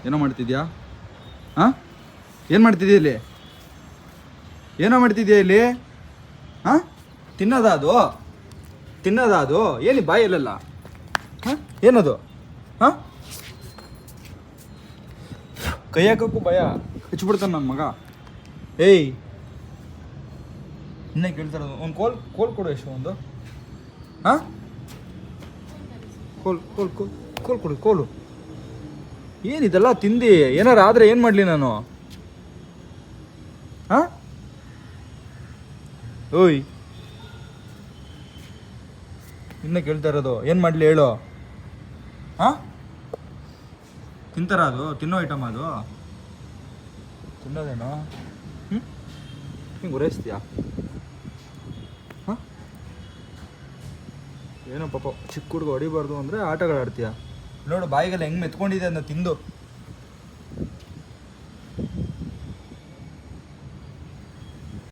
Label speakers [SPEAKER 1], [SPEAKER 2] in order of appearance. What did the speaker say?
[SPEAKER 1] ಏನೋ ಮಾಡ್ತಿದ್ಯಾ? ಹಾಂ, ಏನು ಮಾಡ್ತಿದ್ಯಾ ಇಲ್ಲಿ? ಏನೋ ಮಾಡ್ತಿದ್ಯಾ ಇಲ್ಲಿ? ಹಾಂ, ತಿನ್ನೋದಾ ಅದು? ಏನು ಬಾಯಲ್ಲೆಲ್ಲ? ಹಾಂ, ಏನದು? ಹಾಂ, ಕೈ ಹಾಕೋಕ್ಕೂ ಭಯ, ಹಚ್ಬಿಡ್ತಾನೆ ನನ್ನ ಮಗ. ಏಯ್, ಇನ್ನೇ ಕೇಳ್ತಾರೋದು. ಒಂದು ಕೋಲ್ ಕೊಡು. ಎಷ್ಟು ಒಂದು? ಹಾಂ, ಕೋಲು ಏನಿದೆಲ್ಲ ತಿಂದು ಏನಾರು ಆದರೆ ಏನು ಮಾಡಲಿ ನಾನು? ಹಾಂ, ಓಯ್, ಇನ್ನೇ ಕೇಳ್ತಾ ಇರೋದು. ಏನು ಮಾಡಲಿ ಹೇಳು? ಹಾಂ, ತಿಂತಾರ ಅದು? ತಿನ್ನೋ ಐಟಮ್ ಅದು? ತಿನ್ನೋದೇನೋ? ಹಿಂಗೆ ಉರೈಸ್ತೀಯಾ? ಹಾಂ, ಏನೋ ಪಾಪ ಚಿಕ್ಕ ಹುಡುಗ ಹೊಡಿಬಾರ್ದು ಅಂದರೆ ಆಟಗಳು ಆಡ್ತೀಯ. ನೋಡು ಬಾಯಿಗೆಲ್ಲ ಹೆಂಗೆ ಮೆತ್ಕೊಂಡಿದೆ ಅಂತ ತಿಂದು.